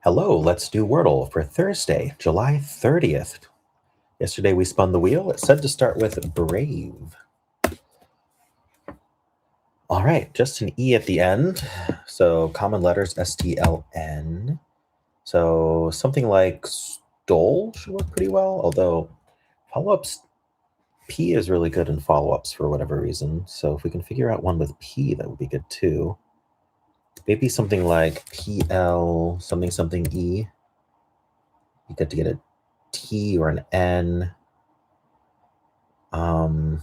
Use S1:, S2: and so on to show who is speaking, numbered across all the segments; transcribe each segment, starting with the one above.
S1: Hello, let's do Wordle for Thursday, July 30th. Yesterday we spun the wheel. It said to start with brave. All right, just an E at the end. So common letters, S-T-L-N. So something like stole should work pretty well, although follow-ups, P is really good in follow-ups for whatever reason. So if we can figure out one with P, that would be good too. Maybe something like P-L, something, something E. You get to get a T or an N. I'm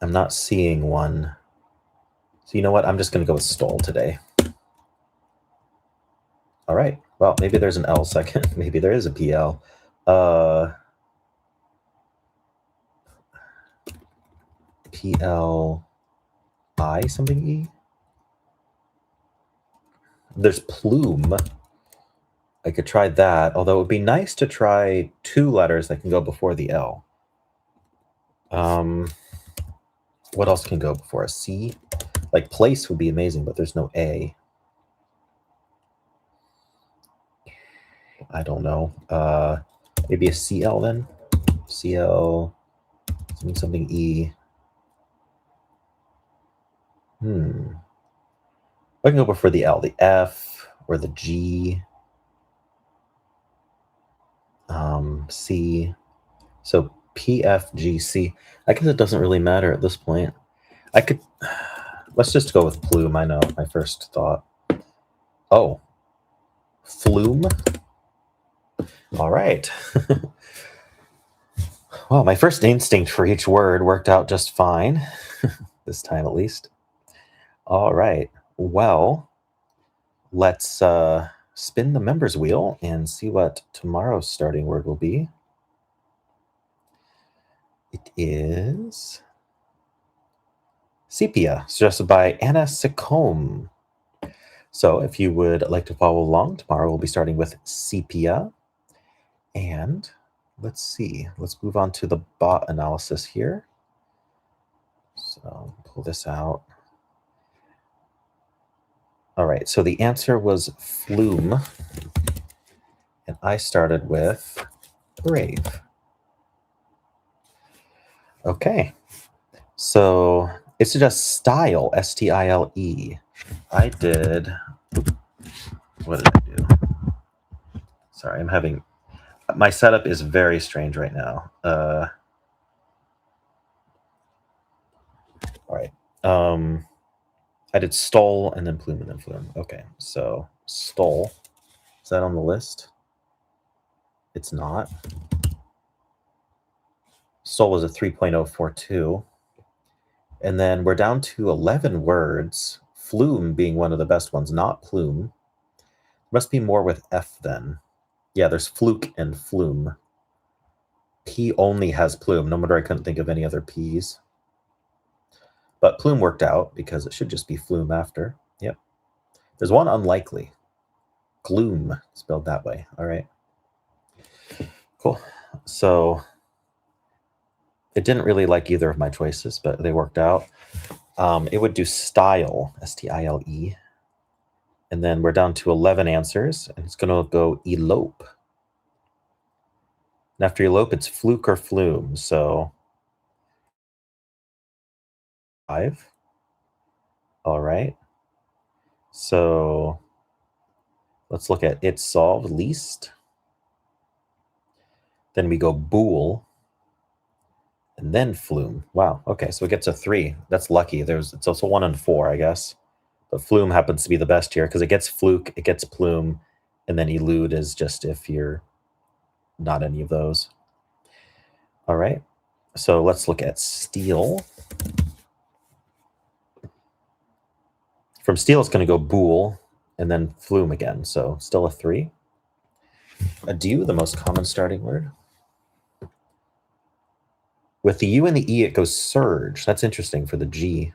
S1: not seeing one. So you know what? I'm just going to go with stole today. All right. Well, maybe there's an L second. Maybe there is a PL. PLI something E. There's plume. I could try that, although it would be nice to try two letters that can go before the L. What else can go before a C? Like place would be amazing, but there's no A. I don't know. Maybe a CL then? CL, something, something E. I can go before the L, the F or the G, C. So P, F, G, C. I guess it doesn't really matter at this point. I could, let's just go with plume. I know, my first thought. Oh, flume. All right. Well, my first instinct for each word worked out just fine, this time at least. All right. Well, let's spin the members wheel and see what tomorrow's starting word will be. It is sepia, suggested by Anna Sicome. So if you would like to follow along, tomorrow we'll be starting with sepia. And let's see, let's move on to the bot analysis here. So pull this out. All right, so the answer was flume. And I started with brave. Okay, so it suggests style, S-T-I-L-E. I did, what did I do? Sorry, I'm having, my setup is very strange right now. All right. I did stole and then plume and then flume. Okay, so stole. Is that on the list? It's not. Stole was a 3.042. And then we're down to 11 words. Flume being one of the best ones, not plume. Must be more with F then. Yeah, there's fluke and flume. P only has plume. No wonder I couldn't think of any other P's. But plume worked out because it should just be flume after. Yep. There's one unlikely. Gloom, spelled that way. All right. Cool. So it didn't really like either of my choices, but they worked out. It would do style, S-T-I-L-E. And then we're down to 11 answers, and it's going to go elope. And after elope, it's fluke or flume. So 5. All right. So let's look at it solved least. Then we go bool. And then flume. Wow. Okay, so it gets a 3. That's lucky. It's also 1 and 4, I guess. But flume happens to be the best here because it gets fluke, it gets plume, and then elude is just if you're not any of those. All right. So let's look at steal. From steal, it's going to go bool and then flume again. So still a 3. Adieu, the most common starting word. With the U and the E, it goes surge. That's interesting for the G.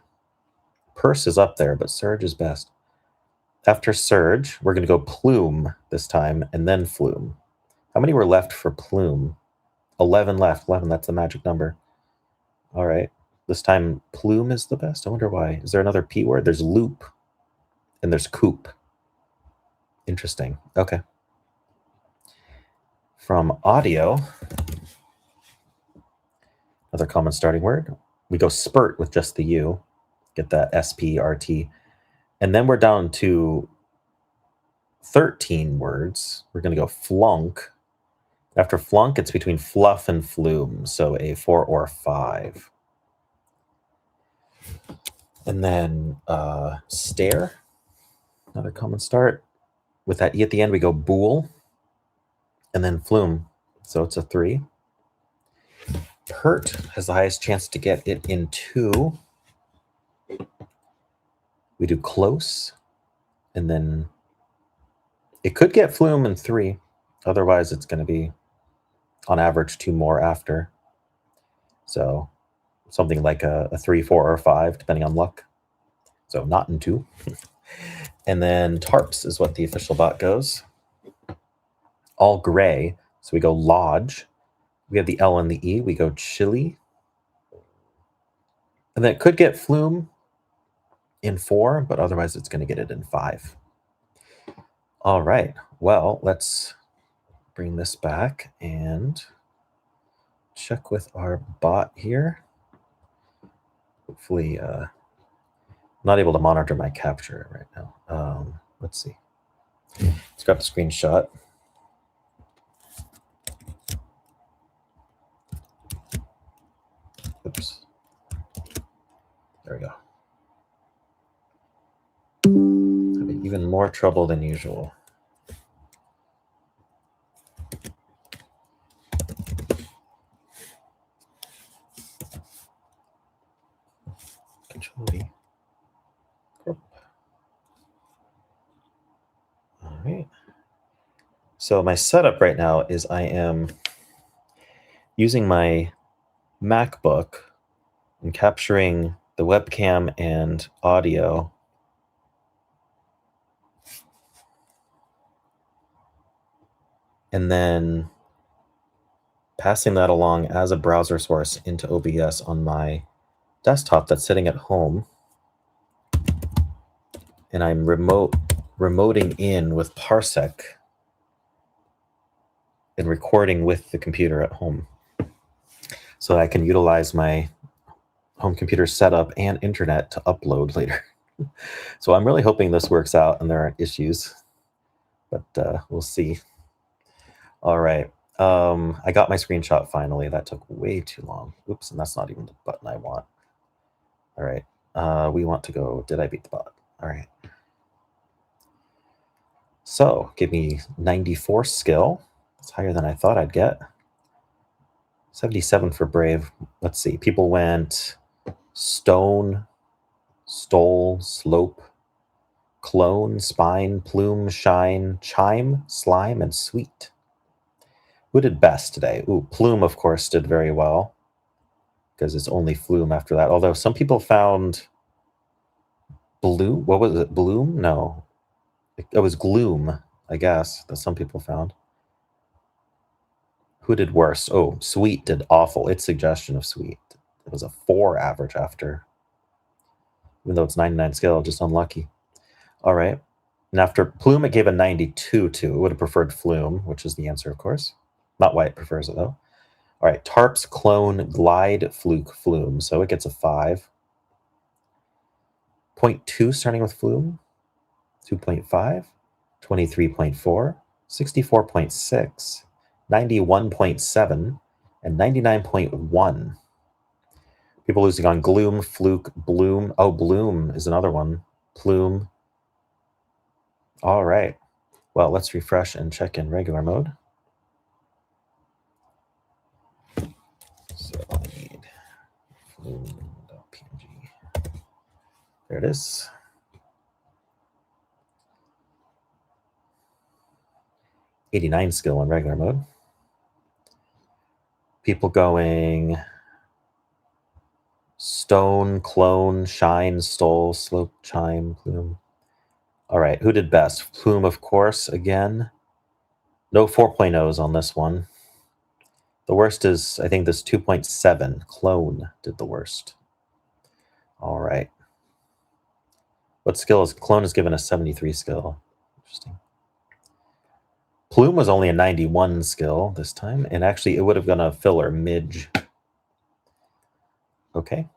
S1: Purse is up there, but surge is best. After surge, we're going to go plume this time and then flume. How many were left for plume? 11 left. 11, that's the magic number. All right. This time plume is the best. I wonder why. Is there another P word? There's loop and there's coop. Interesting. Okay. From audio, another common starting word. We go spurt with just the U. Get that SPRT. And then we're down to 13 words. We're going to go flunk. After flunk, it's between fluff and flume, so a 4 or 5. And then stare, another common start. With that E at the end, we go bool, and then flume, so it's a 3. Pert has the highest chance to get it in 2. We do close, and then it could get flume in 3. Otherwise, it's going to be, on average, 2 more after. So something like a 3, 4, or 5, depending on luck. So not in 2. And then tarps is what the official bot goes. All gray, so we go lodge. We have the L and the E. We go chili. And then it could get flume in 4, but otherwise it's going to get it in 5. All right. Well, let's bring this back and check with our bot here. Hopefully, I'm not able to monitor my capture right now. Let's see. Let's grab the screenshot. Oops. There we go. Having even more trouble than usual. Control V. All right. So my setup right now is I am using my MacBook and capturing the webcam and audio. And then passing that along as a browser source into OBS on my desktop that's sitting at home. And I'm remoting in with Parsec and recording with the computer at home. So I can utilize my home computer setup and internet to upload later. So I'm really hoping this works out and there aren't issues, but we'll see. All right. I got my screenshot finally. That took way too long. Oops, and that's not even the button I want. All right. We want to go, did I beat the bot? All right. So give me 94 skill. It's higher than I thought I'd get. 77 for brave. Let's see. People went stone, stole, slope, clone, spine, plume, shine, chime, slime, and sweet. Who did best today? Ooh, plume, of course, did very well because it's only flume after that. Although some people found bloom. What was it? Bloom? No. It was gloom, I guess, that some people found. Who did worse? Oh, sweet did awful. Its suggestion of sweet. It was a 4 average after. Even though it's 99 skill, just unlucky. All right. And after plume, it gave a 92 to. It would have preferred flume, which is the answer, of course. Not why it prefers it, though. All right. Tarps, clone, glide, fluke, flume. So it gets a 5. 0.2 starting with flume. 2.5. 23.4. 64.6. 91.7. And 99.1. People losing on gloom, fluke, bloom. Oh, bloom is another one. Plume. All right. Well, let's refresh and check in regular mode. So I need flume.png. There it is. '89 skill in regular mode. People going stone, clone, shine, stole, slope, chime, plume. All right, who did best? Plume, of course, again. No 4.0s on this one. The worst is, I think, this 2.7. Clone did the worst. All right. What skill is clone is given a 73 skill? Interesting. Plume was only a 91 skill this time, and actually it would have gone a filler, midge. Okay,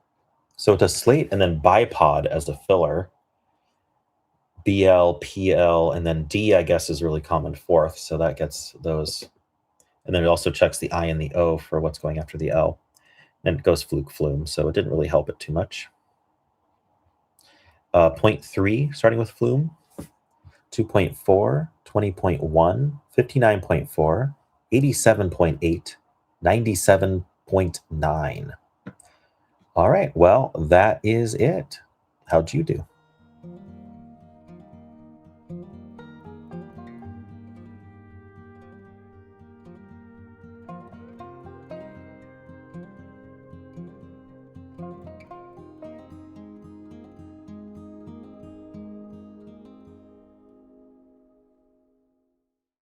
S1: so to slate and then bipod as a filler, BL, PL, and then D, I guess, is really common fourth, so that gets those. And then it also checks the I and the O for what's going after the L. And it goes fluke, flume, so it didn't really help it too much. 0.3, starting with flume, 2.4, 20.1, 59.4, 87.8, 97.9. All right, well, that is it. How'd you do?